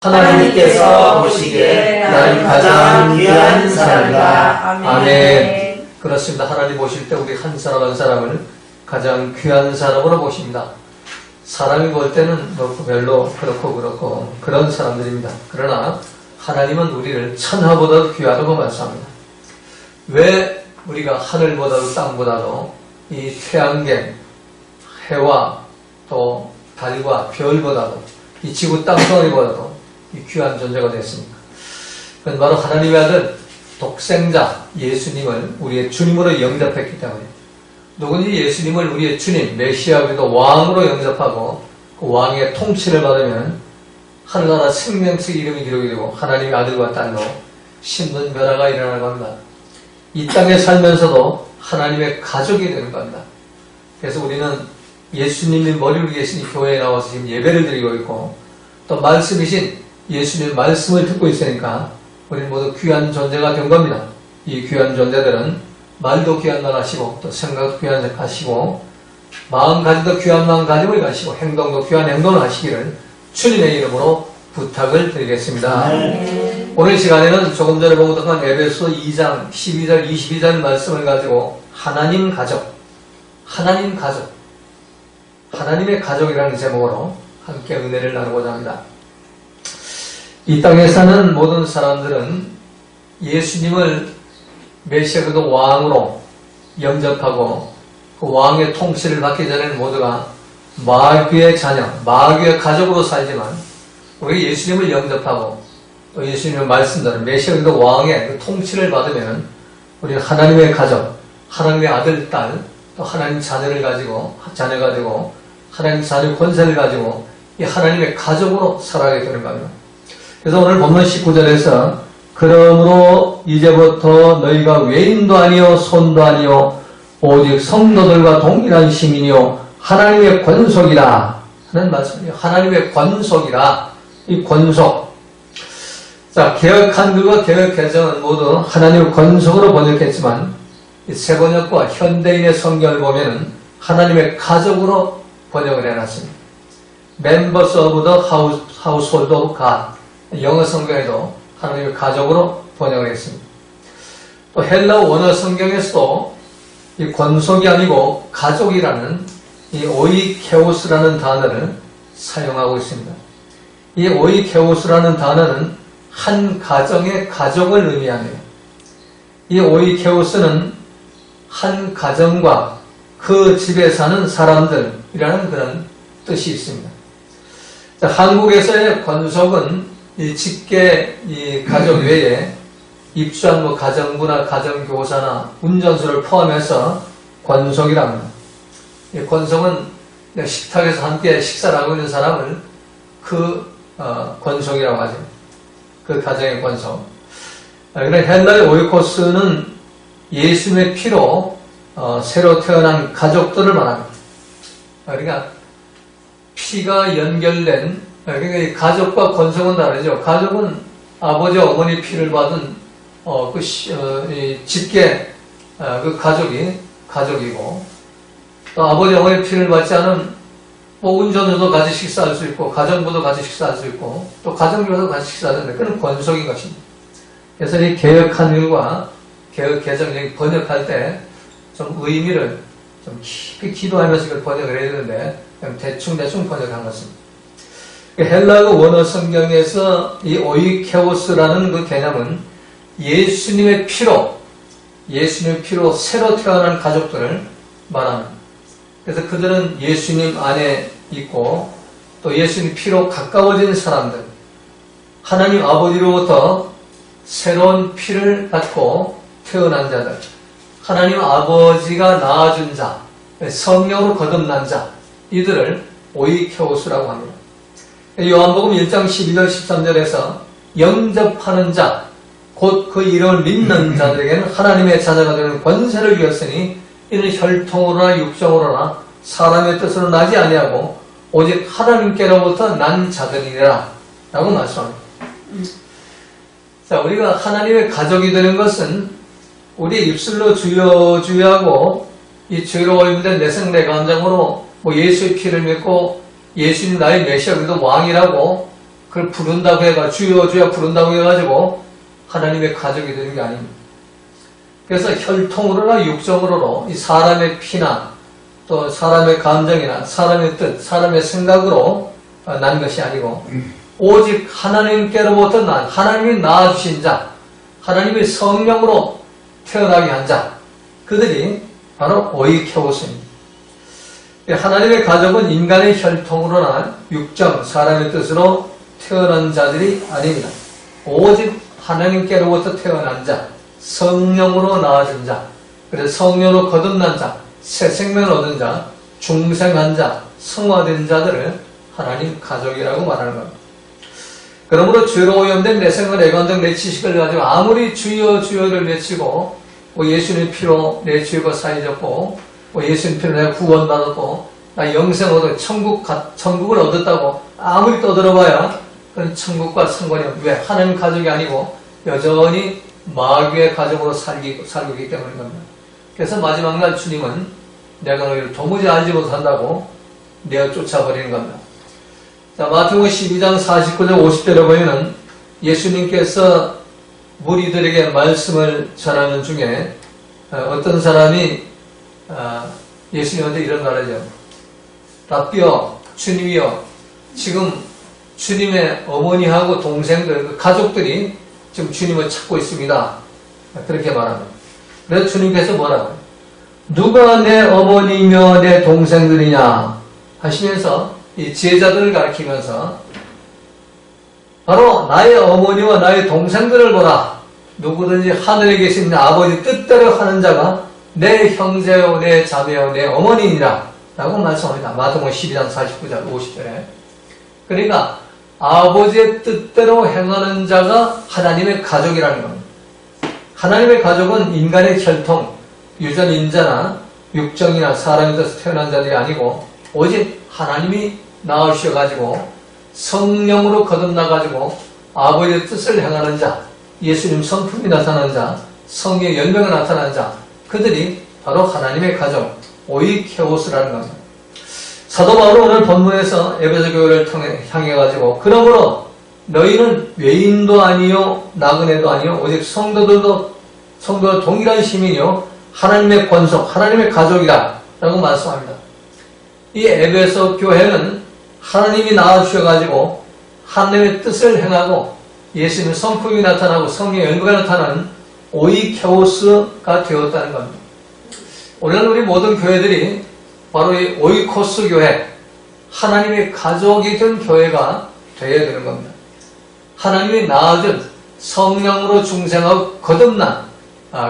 하나님께서 보시기에 나는 가장 귀한 사람이다. 아멘. 그렇습니다. 하나님 보실 때 우리 한 사람 한 사람을 가장 귀한 사람으로 보십니다. 사람이 볼 때는 별로 그렇고 그런 사람들입니다. 그러나 하나님은 우리를 천하보다도 귀하다고 말씀합니다. 왜 우리가 하늘보다도 땅보다도 이 태양계, 해와 또 달과 별보다도 이 지구 땅덩어리보다도 이 귀한 존재가 됐습니까? 그건 바로 하나님의 아들 독생자 예수님을 우리의 주님으로 영접했기 때문에, 누구든지 예수님을 우리의 주님 메시아 그리스도 왕으로 영접하고 그 왕의 통치를 받으면 하늘나라 생명책 이름이 기록이 되고 하나님의 아들과 딸로 심는 변화가 일어나는 겁니다. 이 땅에 살면서도 하나님의 가족이 되는 겁니다. 그래서 우리는 예수님이 머리 위에 계신 교회에 나와서 지금 예배를 드리고 있고, 또 말씀이신 예수님의 말씀을 듣고 있으니까 우리는 모두 귀한 존재가 된 겁니다. 이 귀한 존재들은 말도 귀한 말 하시고, 또 생각도 귀한 생 하시고, 마음가짐도 귀한 마음 가짐을 가시고, 행동도 귀한 행동을 하시기를 주님의 이름으로 부탁을 드리겠습니다. 오늘 시간에는 조금 전에 보던 에베소 2장 12절 22절 말씀을 가지고 하나님 가족, 하나님의 가족이라는 제목으로 함께 은혜를 나누고자 합니다. 이 땅에 사는 모든 사람들은 예수님을 메시아 그리스도 왕으로 영접하고 그 왕의 통치를 받기 전에는 모두가 마귀의 자녀, 마귀의 가족으로 살지만, 우리 예수님을 영접하고 또 예수님의 말씀대로 메시아 그리스도 왕의 그 통치를 받으면 우리는 하나님의 가족, 하나님의 아들, 딸, 또 하나님 자녀가 되고 하나님 자녀 권세를 가지고 이 하나님의 가족으로 살아가게 되는 겁니다. 그래서 오늘 본문 19절에서 그러므로 이제부터 너희가 외인도 아니요 손도 아니요 오직 성도들과 동일한 시민이요 하나님의 권속이라 하는 말씀이에요. 하나님의 권속이라. 이 권속. 자, 개역 한글과 개역 개정은 모두 하나님의 권속으로 번역했지만 이 새번역과 현대인의 성경을 보면은 하나님의 가족으로 번역을 해놨습니다. Members of the household of God. 영어 성경에도 하나님의 가족으로 번역을 했습니다. 또 헬라어 원어 성경에서도 이 권속이 아니고 가족이라는 이 오이케오스라는 단어를 사용하고 있습니다. 이 오이케오스라는 단어는 한 가정의 가족을 의미하며, 이 오이케오스는 한 가정과 그 집에 사는 사람들이라는 그런 뜻이 있습니다. 자, 한국에서의 권속은 이 직계, 이 가족 외에 입주한 가정부나 가정교사나 운전수를 포함해서 권속이라고 합니다. 이 권속은 식탁에서 함께 식사를 하고 있는 사람을 권속이라고 하죠. 그 가정의 권속. 그러나 헬라의 오이코스는 예수님의 피로 새로 태어난 가족들을 말합니다. 그러니까 피가 연결된, 그러니까 가족과 권속은 다르죠. 가족은 아버지, 어머니 피를 받은 직계 그 가족이 가족이고, 또 아버지, 어머니 피를 받지 않은 운전자도 같이 식사할 수 있고, 가정부도 같이 식사할 수 있고, 또 가정교사도 같이 식사하는데 그건 권속인 것입니다. 그래서 이 개역 한글과 개역 개정적인 번역할 때 좀 의미를 좀 깊이 기도하면서 이걸 번역을 해야 되는데 그냥 대충 번역한 것입니다. 헬라어 원어 성경에서 이 오이케오스라는 그 개념은 예수님의 피로 새로 태어난 가족들을 말합니다. 그래서 그들은 예수님 안에 있고, 또 예수님 피로 가까워진 사람들, 하나님 아버지로부터 새로운 피를 받고 태어난 자들, 하나님 아버지가 낳아준 자, 성령으로 거듭난 자, 이들을 오이케오스라고 합니다. 요한복음 1장 12절 13절에서 영접하는 자, 곧 그 이름을 믿는 자들에게는 하나님의 자녀가 되는 권세를 주었으니 이는 혈통으로나 육정으로나 사람의 뜻으로 나지 아니하고 오직 하나님께로부터 난 자들이라 라고 말씀합니다. 자, 우리가 하나님의 가족이 되는 것은 우리 입술로 주여 주여하고 이 죄로 올림된 내생 내감정으로 예수의 피를 믿고 예수님 나의 메시아 그리스도 왕이라고 그걸 부른다고 해가 주여 주여 부른다고 해가지고 하나님의 가족이 되는 게 아닙니다. 그래서 혈통으로나 육정으로로 이 사람의 피나 또 사람의 감정이나 사람의 뜻, 사람의 생각으로 난 것이 아니고 오직 하나님께로부터 난 하나님이 낳아주신 자, 하나님의 성령으로 태어나게 한 자, 그들이 바로 오이케오스입니다. 하나님의 가족은 인간의 혈통으로나 육정, 사람의 뜻으로 태어난 자들이 아닙니다. 오직 하나님께로부터 태어난 자, 성령으로 낳아진 자, 그래서 성령으로 거듭난 자, 새 생명을 얻은 자, 중생한 자, 성화된 자들을 하나님 가족이라고 말하는 겁니다. 그러므로 죄로 오염된 내 생각, 내 감정, 내 지식을 가지고 아무리 주여 주여를 외치고 예수님의 피로 내 죄가 사해졌고 예수님 피로 내가 구원받았고 나 영생 얻어 천국을 얻었다고 아무리 떠들어봐야 그건 천국과 상관이 없는, 왜? 하나님 가족이 아니고 여전히 마귀의 가족으로 살고 있기 때문인 겁니다. 그래서 마지막 날 주님은 내가 너희를 도무지 알지 못한다고 내어 쫓아버리는 겁니다. 자, 마태복음 12장 49절 50절에 보면은 예수님께서 무리들에게 말씀을 전하는 중에 어떤 사람이 예수님한테 이런 말하죠. 라삐여, 주님이여, 지금 주님의 어머니하고 동생들, 가족들이 지금 주님을 찾고 있습니다. 그렇게 말합니다. 그래서 주님께서 뭐라고요? 누가 내 어머니며 내 동생들이냐 하시면서 이 제자들을 가리키면서 바로 나의 어머니와 나의 동생들을 보라. 누구든지 하늘에 계신 내 아버지 뜻대로 하는 자가 내 형제요 내 자매요 내 어머니니라 라고 말씀합니다. 마태복음 12장 49절 50절에. 그러니까 아버지의 뜻대로 행하는 자가 하나님의 가족이라는 겁니다. 하나님의 가족은 인간의 혈통, 유전 인자나 육정이나 사람의 뜻에서 태어난 자들이 아니고 오직 하나님이 낳으셔가지고 성령으로 거듭나가지고 아버지의 뜻을 행하는 자, 예수님 성품이 나타난 자, 성령의 열매가 나타난 자, 그들이 바로 하나님의 가족, 오이케오스라는 겁니다. 사도 바울은 오늘 본문에서 에베소 교회를 향해가지고 그러므로 너희는 외인도 아니요 나그네도 아니요 오직 성도와 동일한 시민이요 하나님의 권속, 하나님의 가족이다 라고 말씀합니다. 이 에베소 교회는 하나님이 낳아주셔가지고 하나님의 뜻을 행하고 예수님의 성품이 나타나고 성령의 열매가 나타나는 오이케오스가 되었다는 겁니다. 오늘 우리 모든 교회들이 바로 이 오이코스 교회, 하나님의 가족이 된 교회가 되어야 되는 겁니다. 하나님이 낳아준 성령으로 중생하고 거듭난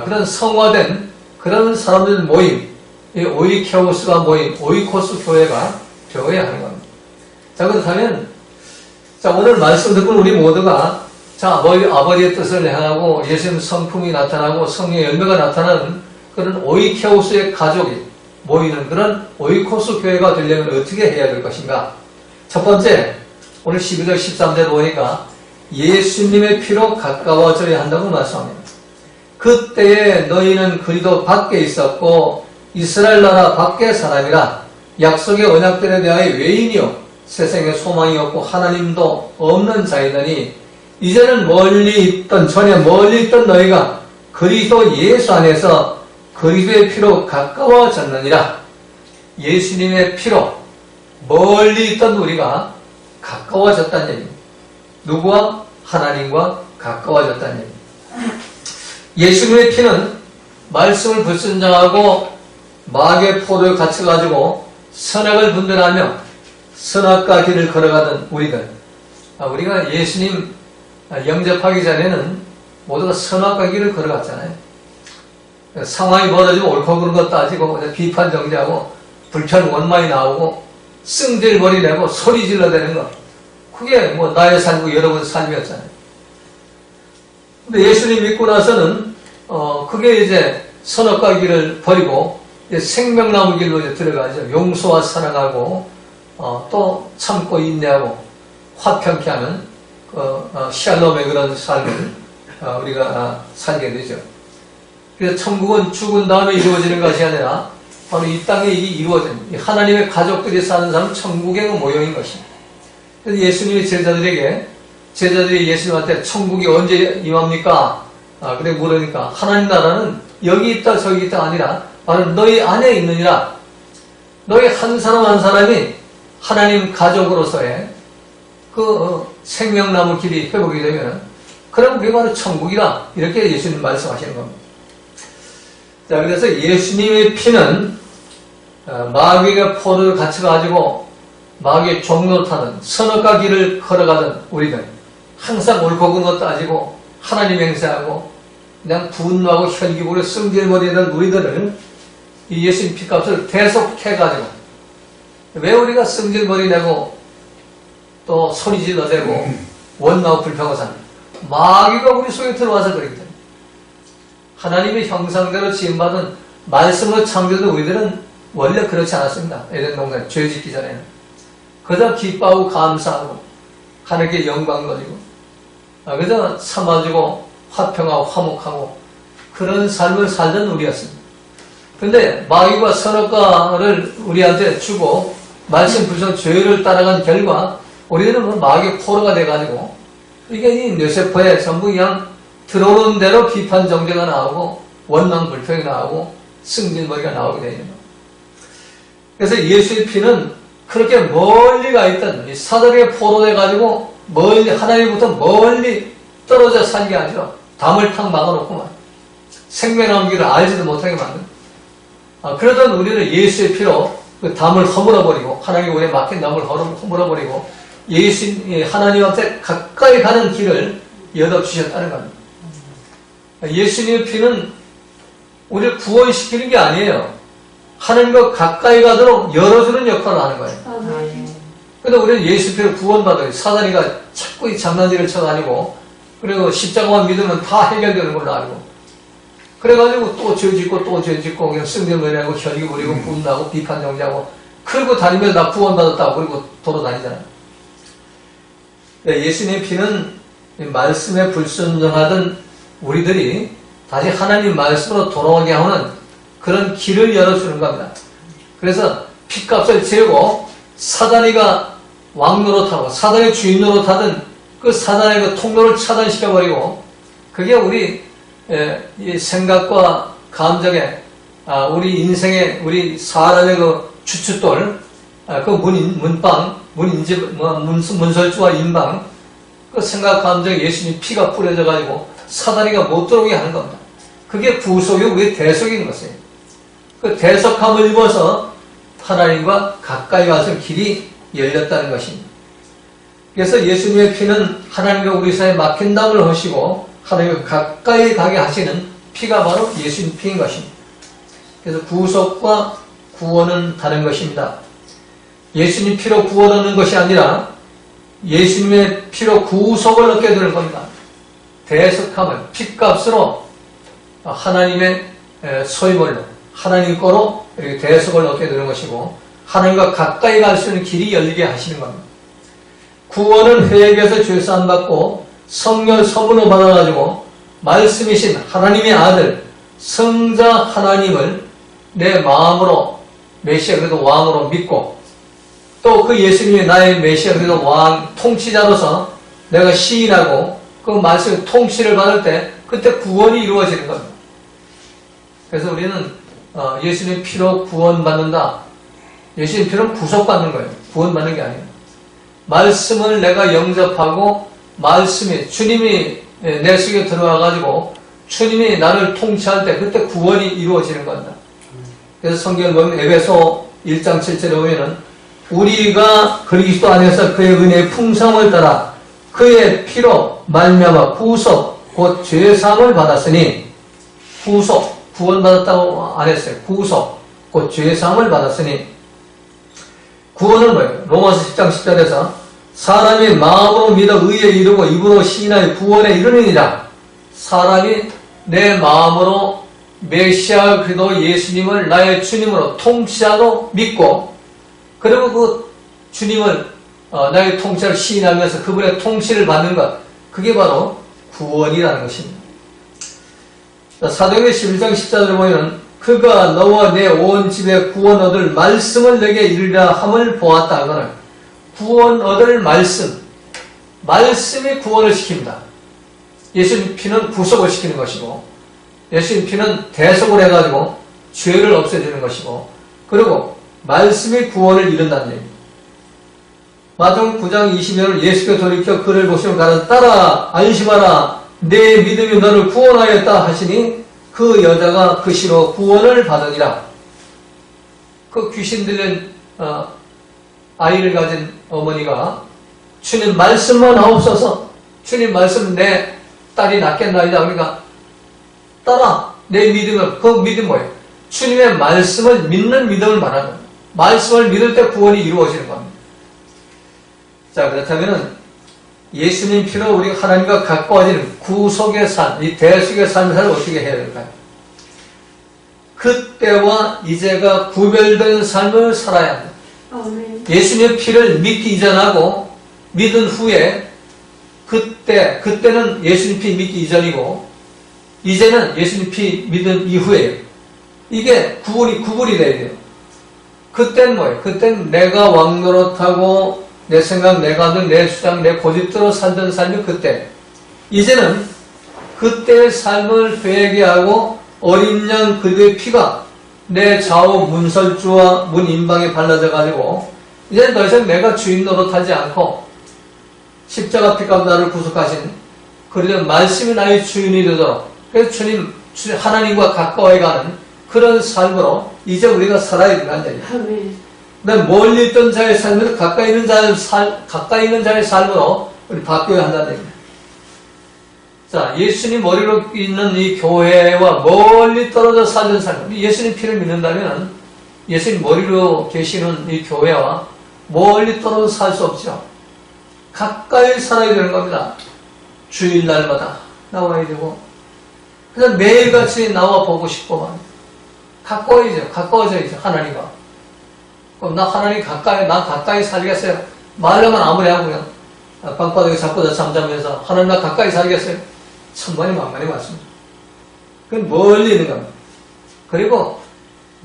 그런 성화된 그런 사람들 모임, 이 오이케오스가 모인 오이코스 교회가 되어야 하는 겁니다. 자, 그렇다면 오늘 말씀 듣고 우리 모두가 아버지의 뜻을 행하고 예수님 성품이 나타나고 성령의 열매가 나타나는 그런 오이케오스의 가족이 모이는 그런 오이코스 교회가 되려면 어떻게 해야 될 것인가? 첫 번째, 오늘 12절 13절 보니까 예수님의 피로 가까워져야 한다고 말씀합니다. 그때에 너희는 그리스도 밖에 있었고 이스라엘 나라 밖의 사람이라 약속의 언약들에 대하여 외인이요 세상에 소망이 없고 하나님도 없는 자이더니 이제는 전에 멀리 있던 너희가 그리스도 예수 안에서 그리스도의 피로 가까워졌느니라. 예수님의 피로 멀리 있던 우리가 가까워졌다는 얘기입니다. 누구와? 하나님과 가까워졌다는 얘기입니다. 예수님의 피는 말씀을 불순종하고 마귀의 포도에 갇혀가지고 선악을 분별하며 선악과 길을 걸어가던 우리들, 우리가 예수님 영접하기 전에는 모두가 선악과 길을 걸어갔잖아요. 상황이 벌어지면 옳고 그른 것 따지고 비판 정지하고 불편 원망이 나오고 승질머리 내고 소리 질러대는 것, 그게 나의 삶이고 여러분 삶이었잖아요. 근데 예수님 믿고 나서는 그게 이제 선악과 길을 버리고 이제 생명나무 길로 이제 들어가죠. 용서와 사랑하고 또 참고 인내하고 화평케 하는 샬롬의 그런 삶을 우리가 살게 되죠. 그래서 천국은 죽은 다음에 이루어지는 것이 아니라 바로 이 땅에 이게 이루어집니다. 하나님의 가족들이 사는 삶은 천국의 모형인 것입니다. 그래서 예수님이 제자들이 예수님한테 천국이 언제 임합니까? 그래 물으니까 하나님 나라는 여기 있다 저기 있다 아니라 바로 너희 안에 있느니라. 너희 한 사람 한 사람이 하나님 가족으로서의 그 생명나무 길이 회복이 되면 그럼 그게 바로 천국이다. 이렇게 예수님 말씀하시는 겁니다. 자, 그래서 예수님의 피는 마귀가 포로를 갇혀가지고 마귀의 종로를 타는 선악과 길을 걸어가던 우리들 항상 옳고 그른 것 따지고 하나님 행세하고 그냥 분노하고 혈기부려 승질머리던 우리들을 이 예수님 피값을 대속해가지고 왜 우리가 승질머리내고 또 소리질러대고 원나고 불평하고 사는 마귀가 우리 속에 들어와서 그러거든. 하나님의 형상대로 지음받은 말씀으로 창조된 우리들은 원래 그렇지 않았습니다. 에덴 동산 죄 짓기 전에는 그저 기뻐하고 감사하고 하나님께 영광 돌리고 그저 참아주고 화평하고 화목하고 그런 삶을 살던 우리였습니다. 근데 마귀가 선악과를 우리한테 주고 말씀 불성 죄를 따라간 결과 우리는 마귀의 포로가 돼가지고 이게 이 뇌세포에 전부 그냥 들어오는 대로 비판 정죄가 나오고 원망 불평이 나오고 승질머리가 나오게 되는 거예요. 그래서 예수의 피는 그렇게 멀리 가 있던 이 사단에게 포로돼가지고 멀리 하나님부터 멀리 떨어져 살게 하죠. 담을 탁 막아놓고만 생명나무 길을 알지도 못하게 만든. 그러던 우리는 예수의 피로 그 담을 허물어버리고 하나님 우리에 막힌 담을 허물어버리고 하나님한테 가까이 가는 길을 열어주셨다는 겁니다. 예수님의 피는 우리를 구원시키는 게 아니에요. 하나님과 가까이 가도록 열어주는 역할을 하는 거예요. 그런데 우리는 예수 피를 구원받아요. 사단이가 자꾸 이 장난질을 쳐다니고 그리고 십자가만 믿으면 다 해결되는 걸로 알고 그래가지고 또 죄 짓고 또 죄 짓고 그냥 승질머리하고 혈기 부리고 분나고 비판 정죄하고 그리고 다니면서 나 구원받았다고 그리고 돌아다니잖아요. 예수님의 피는 말씀에 불순종하던 우리들이 다시 하나님 말씀으로 돌아오게 하는 그런 길을 열어주는 겁니다. 그래서 피값을 지르고 사단이가 왕노릇하고 사단의 주인 노릇하던 그 사단의 그 통로를 차단시켜버리고 그게 우리 이 생각과 감정에 우리 인생의 우리 사람의 그 주춧돌 그 문설주와 인방 그 생각 감정에 예수님 피가 뿌려져가지고 사단이가 못 들어오게 하는 겁니다. 그게 구속이 우리의 대속인 것이에요. 그 대속함을 입어서 하나님과 가까이 가서 길이 열렸다는 것입니다. 그래서 예수님의 피는 하나님과 우리 사이에 막힌 담을 허시고 하나님과 가까이 가게 하시는 피가 바로 예수님 피인 것입니다. 그래서 구속과 구원은 다른 것입니다. 예수님 피로 구원 얻는 것이 아니라 예수님의 피로 구속을 얻게 되는 겁니다. 대속함을 피값으로 하나님의 소유물로 하나님 거로 이렇게 대속을 얻게 되는 것이고 하나님과 가까이 갈 수 있는 길이 열리게 하시는 겁니다. 구원은 회개에서 죄사함 받고 성령 서문을 받아가지고 말씀이신 하나님의 아들 성자 하나님을 내 마음으로 메시아 그래도 왕으로 믿고 또 그 예수님이 나의 메시아 그래도 왕 통치자로서 내가 시인하고 그 말씀 통치를 받을 때 그때 구원이 이루어지는 겁니다. 그래서 우리는 예수님 피로 구원받는다. 예수님 피로 구속받는 거예요. 구원받는 게 아니에요. 말씀을 내가 영접하고 말씀이 주님이 내 속에 들어와가지고 주님이 나를 통치할 때 그때 구원이 이루어지는 겁니다. 그래서 성경을 보면 에베소 1장 7절에 보면은 우리가 그리스도 안에서 그의 은혜의 풍성을 따라 그의 피로 말미암아 구속 곧 죄사함을 받았으니 구속 구원받았다고 안 했어요. 구속 곧 죄사함을 받았으니 구원은 뭐예요? 로마서 10장 10절에서 사람이 마음으로 믿어 의에 이르고 입으로 시인하여 구원에 이르느니라. 사람이 내 마음으로 메시아 그리스도 예수님을 나의 주님으로 통치자로 믿고 그리고 그 주님을 나의 통치를 시인하면서 그분의 통치를 받는 것 그게 바로 구원이라는 것입니다. 사도행전 11장 14절에 보면 그가 너와 내 온 집에 구원 얻을 말씀을 내게 이르리라 함을 보았다. 그는 구원 얻을 말씀이 구원을 시킵니다. 예수님 피는 구속을 시키는 것이고, 예수님 피는 대속을 해가지고 죄를 없애주는 것이고, 그리고 말씀이 구원을 이룬다는 얘기입니다. 마태복음 9장 22절을 예수께 돌이켜 그를 보시면 가라 따라 안심하라 내 믿음이 너를 구원하였다 하시니 그 여자가 그 시로 구원을 받으니라. 그 귀신 들린 아이를 가진 어머니가 주님 말씀만 하옵소서, 주님 말씀 내 딸이 낫겠나이다. 그러니까 따라 내 믿음을, 그 믿음 뭐예요? 주님의 말씀을 믿는 믿음을 말하는 거예요. 말씀을 믿을 때 구원이 이루어지는 겁니다. 자, 그렇다면 예수님 피로 우리가 하나님과 가까워지는 구속의 삶, 이 대속의 삶을 어떻게 해야 될까요? 그때와 이제가 구별된 삶을 살아야 합니다. 예수님의 피를 믿기 이전하고 믿은 후에 그때는 예수님 피 믿기 이전이고 이제는 예수님 피 믿은 이후에요. 이게 구분이 돼야 돼요. 그때는 뭐예요? 그때는 내가 왕노릇하고 내 생각, 내 감정, 내 주장, 내 고집대로 살던 삶이 그때. 이제는 그때의 삶을 회개하고 어린 양 그들의 피가 내 좌우 문설주와 문인방에 발라져 가지고 이제는 더 이상 내가 주인 노릇하지 않고 십자가 피값 나를 구속하신 그리고 말씀이 나의 주인이 되도록, 그래서 주님 하나님과 가까워가는 그런 삶으로 이제 우리가 살아야 된다는 얘기예요. 멀리 있던 자의 삶에서 가까이 있는 자의 삶으로 우리 바뀌어야 한다는 얘기입니다. 자, 예수님 머리로 있는 이 교회와 멀리 떨어져 살던 삶, 예수님 피를 믿는다면 예수님 머리로 계시는 이 교회와 멀리 떨어져 살 수 없죠. 가까이 살아야 되는 겁니다. 주일날마다 나와야 되고, 그래서 매일같이 나와 보고 싶고만 가까워져야죠, 하나님과. 그럼 나 하나님 가까이 살겠어요? 말로만 아무리 하고 그냥 방바닥에 잡고 잠자면서 하나님 나 가까이 살겠어요? 천만이 만만이 맞습니다. 그건 멀리 있는 겁니다. 그리고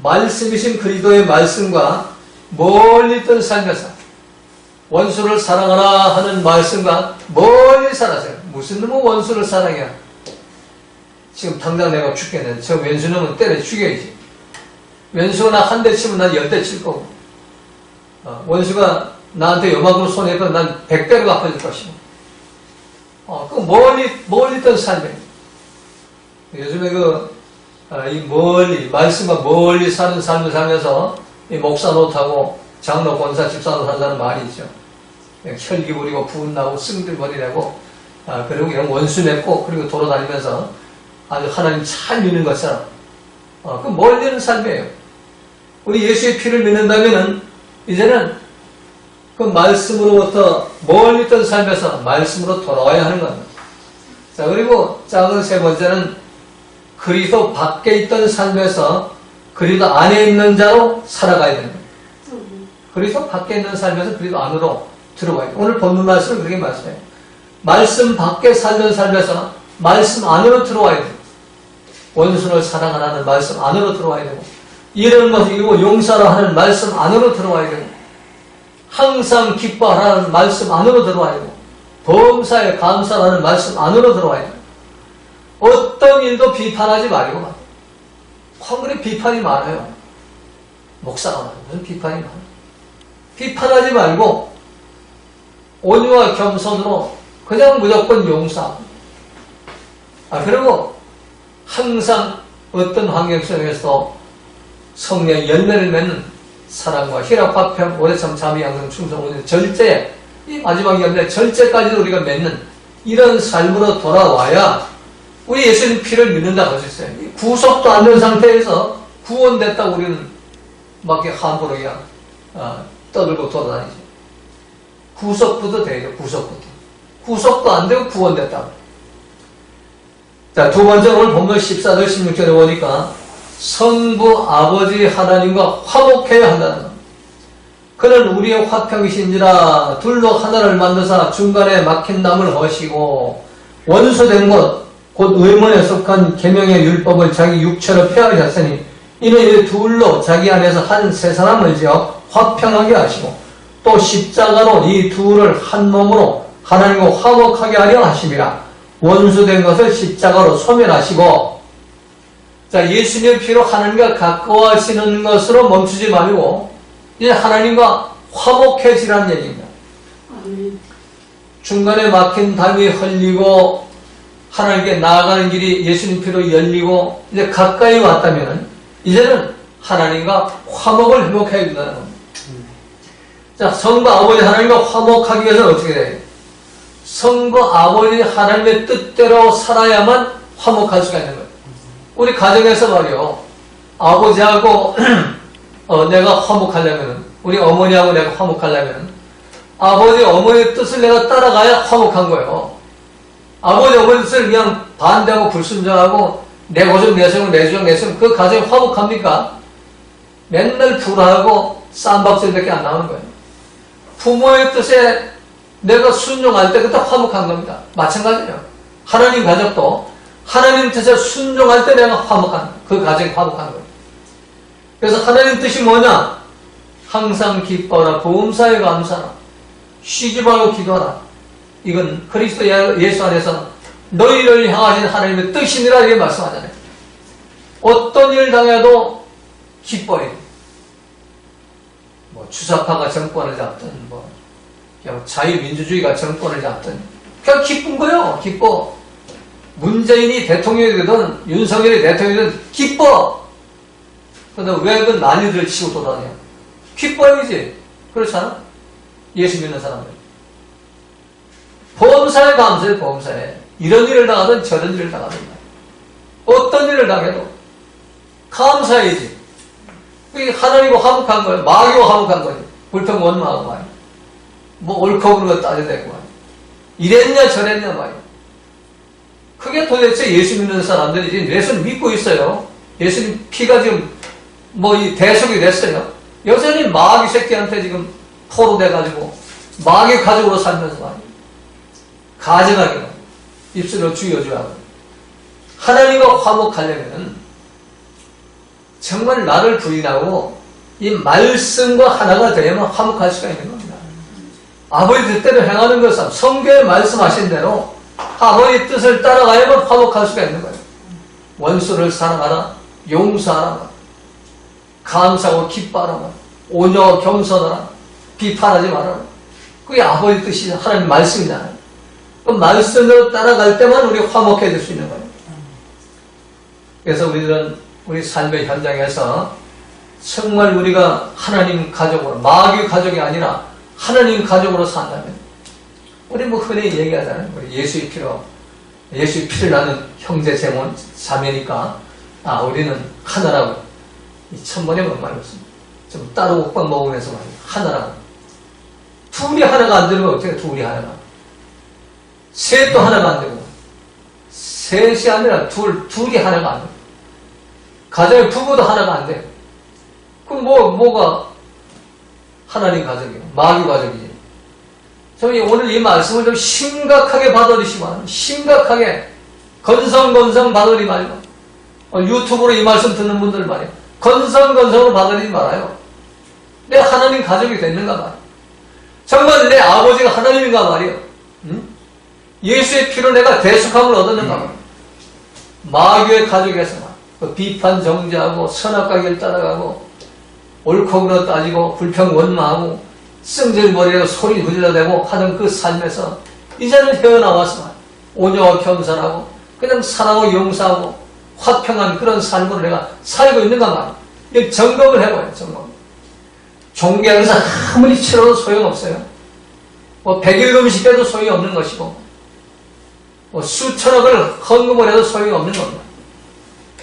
말씀이신 그리스도의 말씀과 멀리 있던 삶에서 원수를 사랑하라 하는 말씀과 멀리 살아세요. 무슨 놈의 원수를 사랑해야? 지금 당장 내가 죽겠는데 저 왼수놈은 때려 죽여야지. 왼수가 나 한 대 치면 난 10대 칠 거고, 원수가 나한테 요만큼 손해도 난 100대로 갚아줄 것이고, 그 멀리 있던 삶이에요. 요즘에 이 말씀과 멀리 사는 삶을 살면서 이 목사 노릇하고 장로, 권사, 집사 노릇한다는 말이 있죠. 혈기 부리고 분나고 승질머리 내고, 그리고 이런 원수 맺고, 그리고 돌아다니면서 아주 하나님 잘 믿는 것처럼, 그 멀리 있는 삶이에요. 우리 예수의 피를 믿는다면은 이제는 그 말씀으로부터 멀리 있던 삶에서 말씀으로 돌아와야 하는 겁니다. 자, 그리고 작은 세 번째는 그리스도 밖에 있던 삶에서 그리스도 안에 있는 자로 살아가야 됩니다. 그리스도 밖에 있는 삶에서 그리스도 안으로 들어가야 돼요. 오늘 본문 말씀은 그렇게 말씀해요. 말씀 밖에 살던 삶에서 말씀 안으로 들어와야 돼요. 원수를 사랑하라는 말씀 안으로 들어와야 되고, 이런 것을 이루고 용서하라 하는 말씀 안으로 들어와야 되고, 항상 기뻐하라는 말씀 안으로 들어와야 되고, 범사에 감사하라는 말씀 안으로 들어와야 되고, 어떤 일도 비판하지 말고, 황그리 비판이 많아요. 목사가 무슨 비판이 많아요. 비판하지 말고 온유와 겸손으로 그냥 무조건 용서하고, 그리고 항상 어떤 환경 속에서 성령의 열매를 맺는 사랑과 희락, 화평, 오래참, 자비, 양성, 충성, 오늘 절제, 이 마지막 열매 절제까지도 우리가 맺는 이런 삶으로 돌아와야 우리 예수님 피를 믿는다고 할 수 있어요. 구속도 안 된 상태에서 구원됐다고 우리는 막 함부로 그냥 떠들고 돌아다니죠. 구속부터 돼요. 구속도 안 되고 구원됐다고. 자, 두 번째 오늘 본문 14절 16절에 보니까 성부 아버지 하나님과 화목해야 한다는 겁니다. 그는 우리의 화평이신지라 둘로 하나를 만드사 중간에 막힌 담을 허시고 원수된 것 곧 의문에 속한 계명의 율법을 자기 육체로 폐하셨으니 이는 이 둘로 자기 안에서 한 세 사람을 지어 화평하게 하시고 또 십자가로 이 둘을 한 몸으로 하나님과 화목하게 하려 하심이라. 원수된 것을 십자가로 소멸하시고, 자, 예수님의 피로 하나님과 가까워지는 것으로 멈추지 말고 이제 하나님과 화목해지라는 얘기입니다. 중간에 막힌 담이 흘리고 하나님께 나아가는 길이 예수님 피로 열리고 이제 가까이 왔다면 이제는 하나님과 화목을 회복해야 된다는 겁니다. 자, 성부 아버지 하나님과 화목하기 위해서는 어떻게 돼요? 성부 아버지 하나님의 뜻대로 살아야만 화목할 수가 있는 거예요. 우리 가정에서 말이요, 아버지하고 내가 화목하려면, 우리 어머니하고 내가 화목하려면 아버지 어머니의 뜻을 내가 따라가야 화목한 거예요. 아버지 어머니 뜻을 그냥 반대하고 불순종하고 내 고집 내 주장 내 주장 내 주장, 그 가정이 화목합니까? 맨날 불화하고 쌈박질밖에 안 나오는 거예요. 부모의 뜻에 내가 순종할 때 그때 화목한 겁니다. 마찬가지예요. 하나님 가족도 하나님 뜻에 순종할 때 내가 화목한, 그 가정이 화목한 거예요. 그래서 하나님 뜻이 뭐냐? 항상 기뻐라, 보험사에 감사하라, 쉬지 말고 기도하라. 이건 그리스도 예수 안에서 너희를 향하신 하나님의 뜻이니라 이렇게 말씀하잖아요. 어떤 일 당해도 기뻐해. 뭐 주사파가 정권을 잡든 뭐 자유민주주의가 정권을 잡든 그냥 기쁜 거예요. 기뻐. 문재인이 대통령이 되든 윤석열이 대통령이 되든 기뻐. 그런데 왜 그 난리들 치고 돌아다녀? 기뻐야지. 그렇잖아? 예수 믿는 사람들. 보험사에 감사해. 보험사에. 이런 일을 당하든 저런 일을 당하든 어떤 일을 당해도 감사해야지. 그게 하나님과 화목한 거예요. 마귀와 화목한 거예요. 불평 원망하고 말이야. 뭐 옳고 그른 거 따져대고 말이야. 이랬냐 저랬냐 말이야. 그게 도대체 예수 믿는 사람들이 지금 예수를 믿고 있어요. 예수님 피가 지금 뭐 이 대속이 됐어요. 여전히 마귀 새끼한테 지금 포로돼가지고 마귀 가족으로 살면서 말이야. 가증하게 입술로 죽여줘야 하고. 하나님과 화목하려면 정말 나를 부인하고 이 말씀과 하나가 되야만 화목할 수가 있는 겁니다. 아버지 뜻대로 행하는 것은 성경에 말씀하신 대로 아버지 뜻을 따라가야만 화목할 수가 있는 거예요. 원수를 사랑하라, 용서하라, 감사하고 기뻐하라, 온유하고 겸손하라, 비판하지 말아라. 그게 아버지 뜻이 하나님 말씀이잖아요. 그 말씀대로 따라갈 때만 우리 화목해질 수 있는 거예요. 그래서 우리들은 우리 삶의 현장에서 정말 우리가 하나님 가족으로, 마귀 가족이 아니라 하나님 가족으로 산다면, 우리 뭐 흔히 얘기하잖아요. 우리 예수의 피를 나는 형제 제몬 자매니까 우리는 하나라고. 이 천번에 뭔 말이었습니다. 좀 따로 옥밥 먹으면서 말이에요. 하나라고. 둘이 하나가 안 되면 어떻게 둘이 하나가? 셋도 하나가 안 되고, 셋이 아니라 둘이 하나가 안 돼요. 가정의 부부도 하나가 안 돼요. 그럼 뭐가 하나님 가족이에요? 마귀 가족이지. 저는 오늘 이 말씀을 좀 심각하게 받아들이시면, 심각하게 건성건성 받아들이지 말고, 유튜브로 이 말씀 듣는 분들 말이에요. 건성건성으로 받아들이지 말아요. 내 하나님 가족이 됐는가 말이에요. 정말 내 아버지가 하나님인가 말이에요. 응? 예수의 피로 내가 대속함을 얻었는가 말이에요. 마귀의 가족에서 그 비판 정죄하고 선악과 길 따라가고 옳고 그르 따지고 불평 원망하고 승질머리로 소리 부질러대고 하던 그 삶에서 이제는 헤어나와서 온유와 겸손하고 그냥 사랑하고 용서하고 화평한 그런 삶으로 내가 살고 있는가 말이에요. 이 점검을 해봐요. 점검. 종교에서 아무리 치러도 소용없어요. 뭐 100일 금식해도 소용이 없는 것이고 뭐 수천억을 헌금을 해도 소용이 없는 겁니다.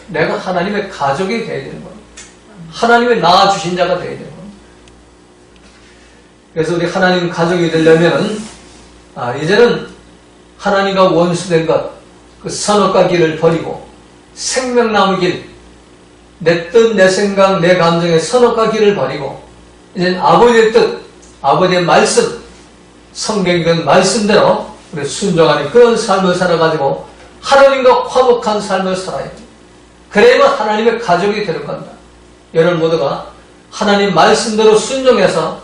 내가 하나님의 가족이 되어야 되는 겁니다. 하나님의 낳아주신 자가 되어야 되는 겁니다. 그래서 우리 하나님 가족이 되려면 이제는 하나님과 원수된 것, 그 선악과 길을 버리고 생명나무 길, 내 뜻, 내 생각, 내 감정의 선악과 길을 버리고 이제는 아버지의 뜻, 아버지의 말씀, 성경의 그 말씀대로 우리 순종하는 그런 삶을 살아가지고 하나님과 화목한 삶을 살아야 돼요. 그래야만 하나님의 가족이 되는 겁니다. 여러분 모두가 하나님 말씀대로 순종해서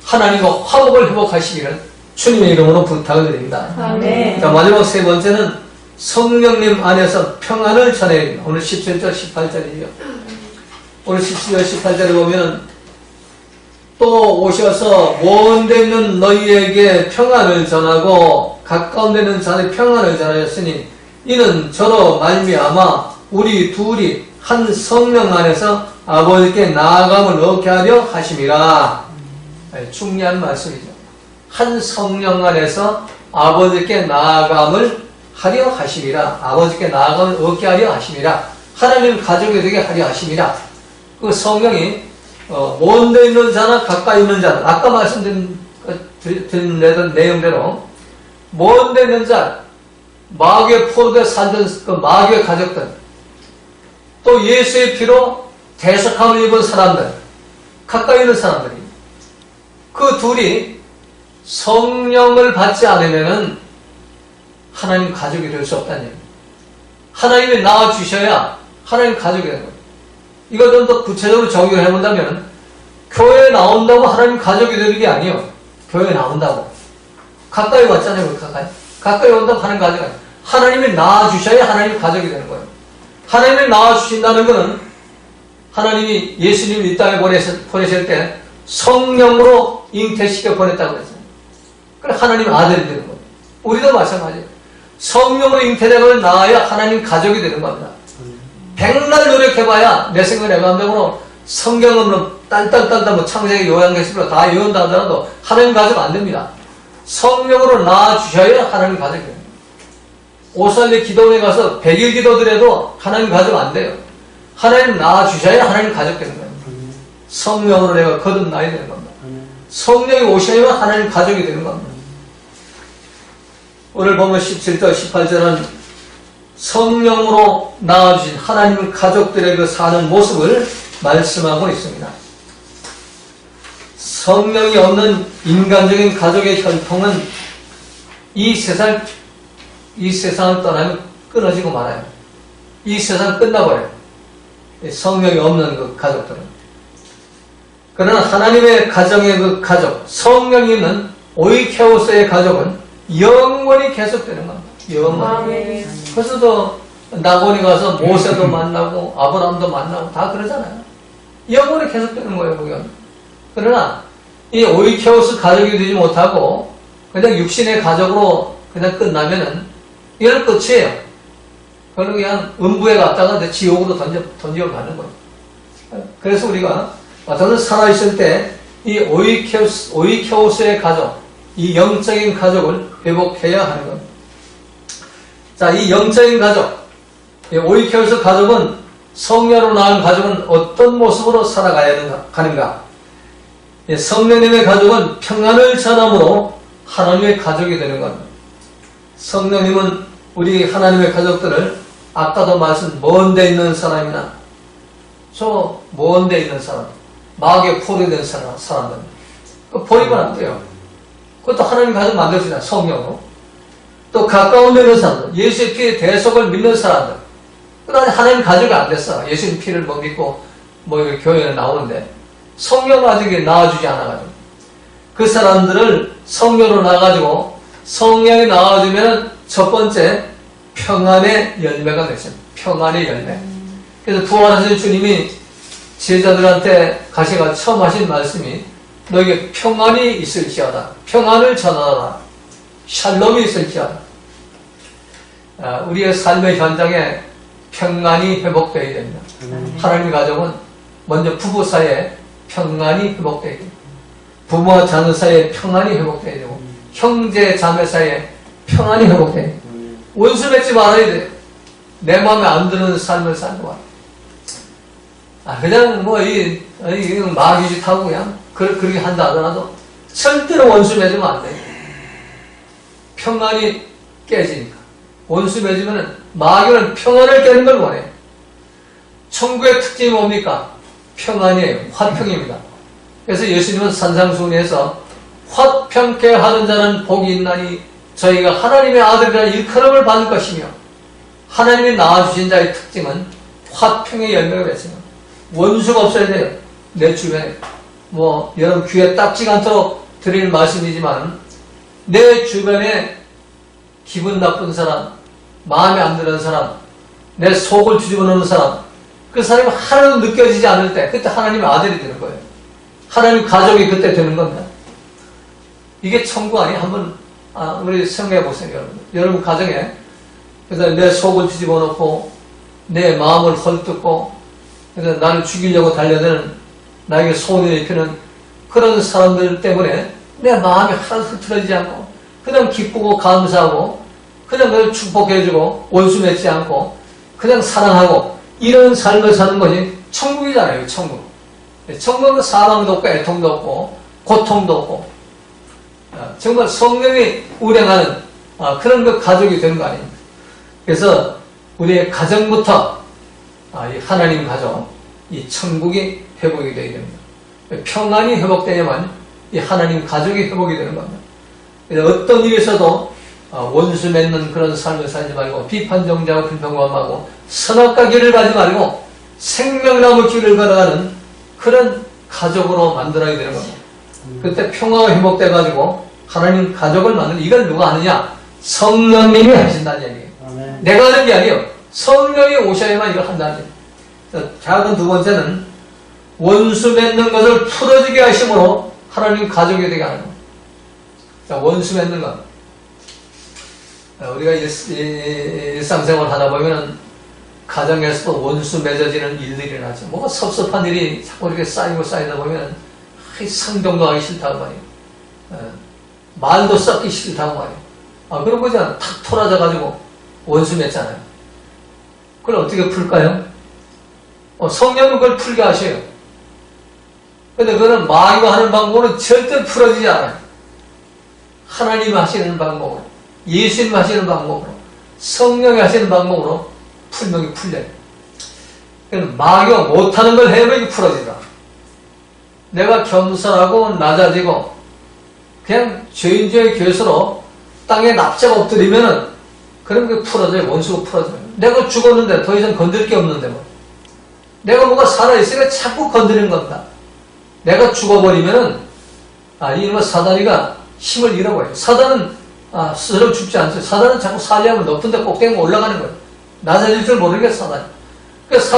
하나님과 화목을 회복하시기를 주님의 이름으로 부탁을 드립니다. 아멘. 자, 마지막 세 번째는 성령님 안에서 평안을 전해야 됩니다. 오늘 17절, 18절이에요. 오늘 17절, 18절에 보면 또 오셔서 먼 데 있는 너희에게 평안을 전하고 가까운 데 있는 자의 평안을 전하였으니 이는 저로 말미암아 우리 둘이 한 성령 안에서 아버지께 나아감을 얻게 하려 하심이라. 중요한 말씀이죠. 한 성령 안에서 아버지께 나아감을 하려 하심이라. 아버지께 나아감을 얻게 하려 하심이라. 하나님 가족이 되게 하려 하심이라. 그 성령이 먼 데 있는 자나 가까이 있는 자나, 아까 말씀드린 내용대로 먼 데 있는 자, 마귀의 포로에 살던 그 마귀의 가족들, 또 예수의 피로 대속함을 입은 사람들, 가까이 있는 사람들이, 그 둘이 성령을 받지 않으면은 하나님 가족이 될 수 없다는 얘기입니다. 하나님이 낳아주셔야 하나님 가족이 되는 거예요. 이걸 좀 더 구체적으로 적용을 해본다면, 교회에 나온다고 하나님 가족이 되는 게 아니에요. 교회에 나온다고. 가까이 왔잖아요, 가까이 온다고 하나님 가족이 아니에요. 하나님이 낳아주셔야 하나님 가족이 되는 거예요. 하나님이 낳아주신다는 것은, 하나님이 예수님을 이 땅에 보내실 때 성령으로 잉태시켜 보냈다고 했어요. 그래, 하나님 아들이 되는 거예요. 우리도 마찬가지예요. 성령으로 잉태되고 나아야 하나님 가족이 되는 겁니다. 백날 노력해봐야 내 생각에 내 감정으로 성경으로 딴딴딴딴 뭐 창세기 요한계시록 다 외운다 하더라도 하나님 가족 안 됩니다. 성령으로 낳아주셔야 하나님 가족이 됩니다. 오살리 기도원에 가서 100일 기도드려도 하나님 가족 안 돼요. 하나님 낳아주셔야 하나님 가족 되는 거예요. 성령으로 내가 거듭나야 되는 겁니다. 성령이 오셔야만 하나님 가족이 되는 겁니다. 오늘 보면 17절, 18절은 성령으로 낳아주신 하나님 가족들에게 사는 모습을 말씀하고 있습니다. 성령이 없는 인간적인 가족의 혈통은 이 세상을 떠나면 끊어지고 말아요. 이 세상 끝나버려요. 성령이 없는 그 가족들은. 그러나 하나님의 가정의 그 가족, 성령이 있는 오이케오스의 가족은 영원히 계속되는 겁니다. 영원히. 그래서 또 나곤이 가서 모세도 만나고 아브라함도 만나고 다 그러잖아요. 영원히 계속되는 거예요, 그건. 그러나 이 오이케오스 가족이 되지 못하고 그냥 육신의 가족으로 그냥 끝나면은 이건 끝이에요. 그리고 그냥 음부에 갔다가 지옥으로 던져가는 거예요. 그래서 우리가 어떤 살아있을 때 이 오이케오스의 가족, 이 영적인 가족을 회복해야 하는 겁니다. 자, 이 영적인 가족, 오이케오스 가족은 성령으로 낳은 가족은 어떤 모습으로 살아가야 하는가? 성령님의 가족은 평안을 전함으로 하나님의 가족이 되는 겁니다. 성령님은 우리 하나님의 가족들을 아까도 말씀 먼 데 있는 사람이나 저 먼 데 있는 사람, 마귀에 포로된 사람들 버리면 안 돼요. 그것도 하나님 가족 만들어주잖아요. 성령으로. 또 가까운 데 있는 사람들, 예수의 피의 대속을 믿는 사람들, 그러나 하나님 가족이 안 됐어. 예수님 피를 뭐 믿고 교회에 나오는데 성령 아직 낳아주지 않아가지고 그 사람들을 성령으로 낳아가지고 성령이 낳아주면 첫 번째 평안의 열매가 됐습니다. 평안의 열매. 그래서 부활하신 주님이 제자들한테 가시가 처음 하신 말씀이 너에게 평안이 있을지어다. 평안을 전하라. 샬롬이 있을지어다. 우리의 삶의 현장에 평안이 회복되어야 됩니다. 하나님의 가족은 먼저 부부 사이에 평안이 회복되어야 됩니다. 부모와 자녀 사이에 평안이 회복되어야 되고 형제 자매 사이에 평안이 회복되어야 됩니다. 원수 맺지 말아야 돼요. 내 마음에 안 드는 삶을 살고 와. 그냥 마귀짓 하고 그냥 그렇게 한다 하더라도 절대로 원수 맺으면 안 돼요. 평안이 깨지니까. 원수 맺으면 마귀는 평안을 깨는 걸 원해요. 천국의 특징이 뭡니까? 평안이에요. 화평입니다. 그래서 예수님은 산상수훈에서 화평케 하는 자는 복이 있나니 저희가 하나님의 아들이라 일컬음을 받을 것이며 하나님이 낳아주신 자의 특징은 화평의 열매가 됐습니다. 원수가 없어야 돼요. 내 주변에. 여러분 귀에 딱지가 않도록 드리는 말씀이지만, 내 주변에 기분 나쁜 사람, 마음에 안 드는 사람, 내 속을 뒤집어 놓는 사람, 그 사람이 하나도 느껴지지 않을 때, 그때 하나님의 아들이 되는 거예요. 하나님 가족이 그때 되는 겁니다. 이게 천국 아니에요? 한번 우리 생각해 보세요, 여러분. 여러분 가정에, 그래서 내 속을 뒤집어 놓고 내 마음을 헐뜯고, 그래서 나를 죽이려고 달려드는, 나에게 소원을 일으키는 그런 사람들 때문에 내 마음이 하나도 흐트러지지 않고, 그냥 기쁘고 감사하고, 그냥 그걸 축복해주고, 원수 맺지 않고, 그냥 사랑하고, 이런 삶을 사는 것이 천국이잖아요, 천국. 천국은 사망도 없고, 애통도 없고, 고통도 없고, 정말 성령이 운행하는 그런 그 가족이 되는 거 아닙니까? 그래서 우리의 가정부터 이 하나님 가족, 이 천국이 회복이 되어야 됩니다. 평안이 회복되야만 이 하나님 가족이 회복이 되는 겁니다. 그래서 어떤 일에서도 원수 맺는 그런 삶을 살지 말고, 비판정죄하고 불평감하고 선악과 길을 가지 말고 생명나무 길을 걸어가는 그런 가족으로 만들어야 되는 겁니다. 그때 평화가 회복돼가지고 하나님 가족을 만드는, 이걸 누가 하느냐? 성령님이 하신다는 얘기예요. 아멘. 내가 하는 게 아니에요. 성령이 오셔야만 이걸 한다는 얘기예요. 작은 두 번째는 원수 맺는 것을 풀어지게 하심으로 하나님 가족이 되게 하는 겁니다. 자, 원수 맺는 것. 우리가 일상생활 하다 보면은 가정에서도 원수 맺어지는 일들이 일어나죠. 뭐가 섭섭한 일이 자꾸 이렇게 쌓이다 보면 상종도 하기 싫다고 말이에요. 말도 썩기 싫다고 말이에요. 그런 거잖아. 탁 토라져가지고 원수 맺잖아요. 그걸 어떻게 풀까요? 성령은 그걸 풀게 하셔요. 근데 그거는 마귀가 하는 방법으로는 절대 풀어지지 않아요. 하나님 하시는 방법으로, 예수님 하시는 방법으로, 성령이 하시는 방법으로 풀명이 풀려요. 마귀가 못하는 걸 해야 이게 풀어지더라. 내가 겸손하고 낮아지고 그냥 죄인죄의 괴수로 땅에 납작 엎드리면은 그런 게 풀어져요. 원수가 풀어져요. 내가 죽었는데 더 이상 건들 게 없는데 뭐. 내가 뭐가 살아있으니까 자꾸 건드리는 겁니다. 내가 죽어버리면은 이놈의 사단이가 힘을 잃어버려요. 사단은 스스로 죽지 않죠. 사단은 자꾸 살려면 높은 데 꼭대기 올라가는 거예요. 낮아질 줄 모르는 게 사단이. 그러니까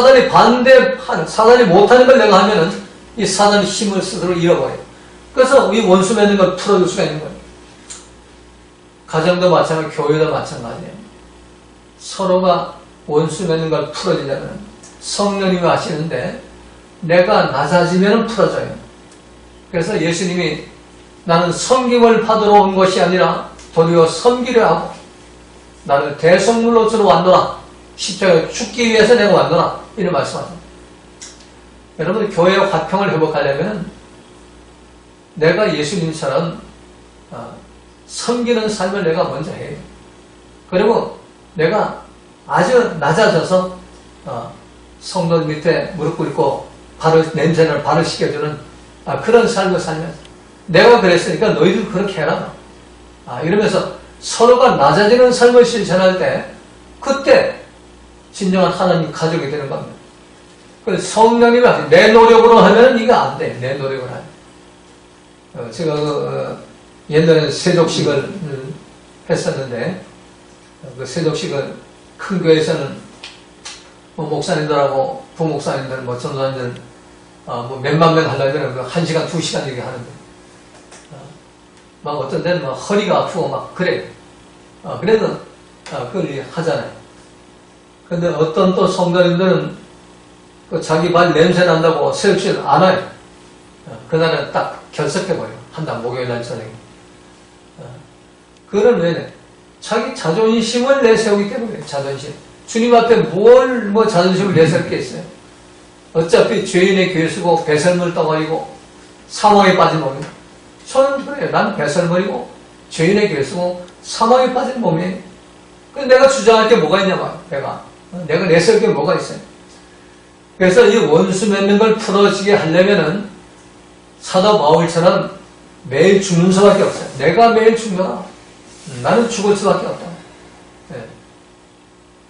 사단이 못하는 걸 내가 하면은 이 사단이 힘을 스스로 잃어버려요. 그래서 이 원수 맺는 걸 풀어줄 수가 있는 거예요. 가정도 마찬가지, 교회도 마찬가지예요. 서로가 원수 맺는 걸 풀어주려면 성령님이 하시는데 내가 낮아지면 풀어져요. 그래서 예수님이 나는 섬김을 받으러 온 것이 아니라 도리어 섬기려 하고 나를 대속물로서로 왔노라. 십자가에 죽기 위해서 내가 왔노라. 이런 말씀하십니다. 여러분, 교회의 화평을 회복하려면 내가 예수님처럼 섬기는 삶을 내가 먼저 해요. 그리고 내가 아주 낮아져서 성도 밑에 무릎 꿇고 냄새를 발효시켜주는 그런 삶을 살면서 내가 그랬으니까 너희들 그렇게 해라. 이러면서 서로가 낮아지는 삶을 실천할 때 그때 진정한 하나님 가족이 되는 겁니다. 그래서 성령님이 내 노력으로 하면 이거 안 돼. 내 노력을 하면. 제가 옛날에 세족식을 했었는데 그 세족식을 큰 교회에서는 목사님들하고 부목사님들, 전도사님들 몇만 명 하려면 1시간, 2시간 이렇게 하는데 막 어떤 데는 막 허리가 아프고 막 그래. 그래도 그걸 하잖아요. 근데 어떤 또 성도님들은 그 자기 발 냄새 난다고 세우치를 안 와요. 그날은 딱 결석해버려요. 한달 목요일 날 저녁에. 그건 왜? 자기 자존심을 내세우기 때문에. 자존심. 주님 앞에 뭘 자존심을 내세울 게 있어요. 어차피 죄인의 괴수고 배설물 떠버리고 사망에 빠진 몸이에요. 저는 그래요. 난 배설물이고 죄인의 괴수고 사망에 빠진 몸이에요. 그래서 내가 주장할 게 뭐가 있냐 말이에요. 내가 내세울 게 뭐가 있어요. 그래서 이 원수 맺는 걸 풀어지게 하려면은 사도 바울처럼 매일 죽는 수밖에 없어요. 내가 매일 죽노라. 나는 죽을 수밖에 없다. 네.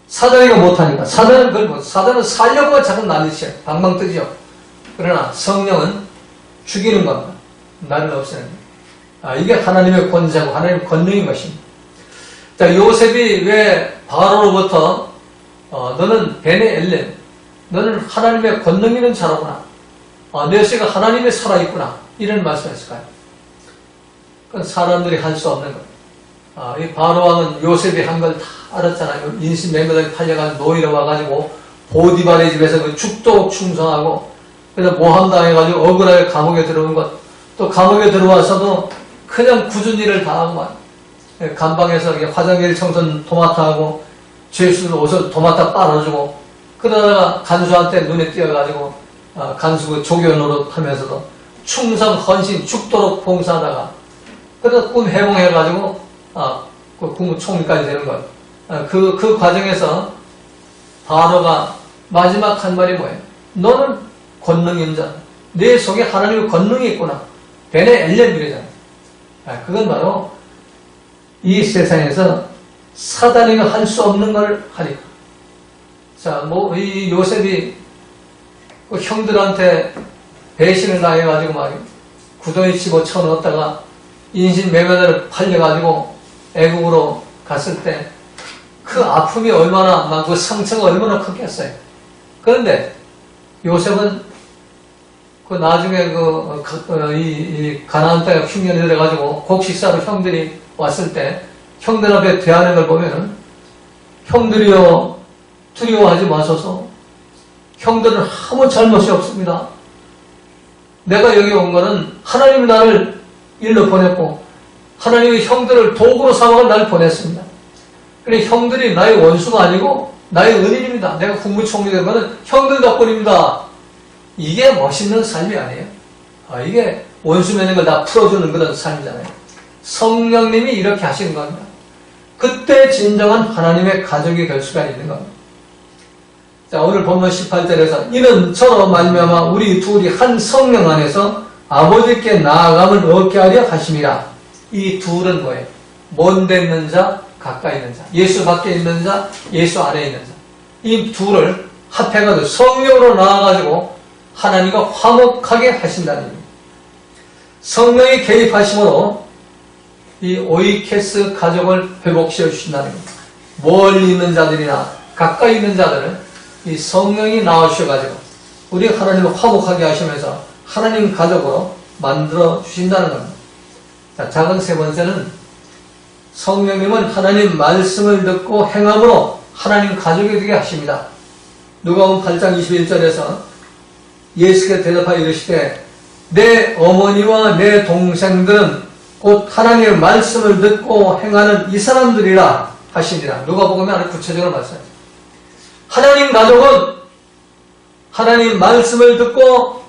사단이가 못하니까. 사단은 살려고 자꾸 난리치요. 방방 뜨죠. 그러나 성령은 죽이는 겁니다. 나를 없애는 겁니다. 이게 하나님의 권세고 하나님의 권능인 것입니다. 자, 요셉이 왜 바로로부터 너는 베네 엘렘, 너는 하나님의 권능 있는 자로구나. 내 쇠가 하나님의 살아있구나. 이런 말씀했을까요? 그건 사람들이 할 수 없는 거예요. 이 바로왕은 요셉이 한 걸 다 알았잖아요. 인신맹금하게 팔려간 노예로 와가지고 보디발의 집에서 그 죽도록 충성하고, 그래서 모함당해가지고 억울하게 감옥에 들어온 것, 또 감옥에 들어와서도 그냥 굳은 일을 다 하고만, 감방에서 화장실 청소는 도맡아하고, 죄수들 옷을 도맡아 빨아주고, 그러다가 간수한테 눈에 띄어가지고, 간수 그 조교 노릇 하면서도 충성, 헌신, 죽도록 봉사하다가, 그래서 꿈 해몽해가지고, 그 국무총리까지 되는 것. 그 과정에서 바로가 마지막 한 말이 뭐예요? 너는 권능 있는 자. 내 속에 하나님의 권능이 있구나. 베네 엘렘이래잖아요. 그건 바로 이 세상에서 사단이 할 수 없는 걸 하니까. 자, 이 요셉이 그 형들한테 배신을 당해가지고 말이에요. 구덩이 치고 쳐넣었다가 인신매매를 팔려가지고 애국으로 갔을 때 그 아픔이 얼마나, 그 상처가 얼마나 컸겠어요. 그런데 요셉은 그 나중에 이 가나안 땅에 흉년이 들어가지고 곡식사로 형들이 왔을 때 형들 앞에 대하는 걸 보면은 형들이여 두려워하지 마소서. 형들은 아무 잘못이 없습니다. 내가 여기 온 거는 하나님이 나를 일로 보냈고 하나님이 형들을 도구로 삼아 나를 보냈습니다. 그래 형들이 나의 원수가 아니고 나의 은인입니다. 내가 국무총리 된 거는 형들 덕분입니다. 이게 멋있는 삶이 아니에요. 이게 원수 맺는 걸 다 풀어주는 그런 삶이잖아요. 성령님이 이렇게 하시는 겁니다. 그때 진정한 하나님의 가족이 될 수가 있는 겁니다. 자, 오늘 본문 18절에서 이는 저로 말미암아 우리 둘이 한 성령 안에서 아버지께 나아감을 얻게 하려 하심이라. 이 둘은 뭐예요? 먼데 있는 자, 가까이 있는 자. 예수 밖에 있는 자, 예수 안에 있는 자. 이 둘을 합해가지고 성령으로 나아가지고 하나님과 화목하게 하신다는 겁니다. 성령이 개입하심으로 이 오이케스 가족을 회복시켜 주신다는 겁니다. 멀리 있는 자들이나 가까이 있는 자들은 이 성령이 나오셔가지고 우리 하나님을 화목하게 하시면서 하나님 가족으로 만들어 주신다는 겁니다. 자, 작은 세 번째는 성령님은 하나님 말씀을 듣고 행함으로 하나님 가족이 되게 하십니다. 누가복음 8장 21절에서 예수께서 대답하여 이르시되 내 어머니와 내 동생들은 곧 하나님의 말씀을 듣고 행하는 이 사람들이라 하시니라. 누가복음에 아주 구체적으로 말씀합니다. 하나님 가족은 하나님 말씀을 듣고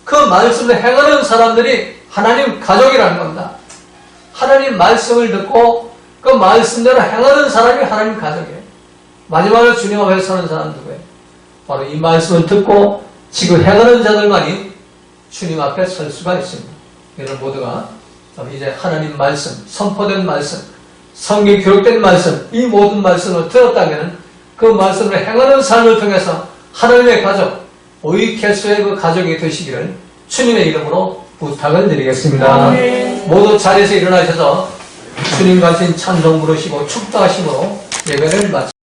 그 말씀을 행하는 사람들이 하나님 가족이라는 겁니다. 하나님 말씀을 듣고 그 말씀대로 행하는 사람이 하나님 가족이에요. 마지막으로 주님 앞에 서는 사람 누구예요? 바로 이 말씀을 듣고 지금 행하는 자들만이 주님 앞에 설 수가 있습니다. 여러분 모두가 이제 하나님 말씀, 선포된 말씀, 성경에 기록된 말씀, 이 모든 말씀을 들었다면 그 말씀을 행하는 삶을 통해서 하나님의 가족, 오이케스의 그 가족이 되시기를 주님의 이름으로 부탁을 드리겠습니다. 모두 자리에서 일어나셔서 주님 가신 찬송 부르시고 축도하심으로 예배를 마치겠습니다.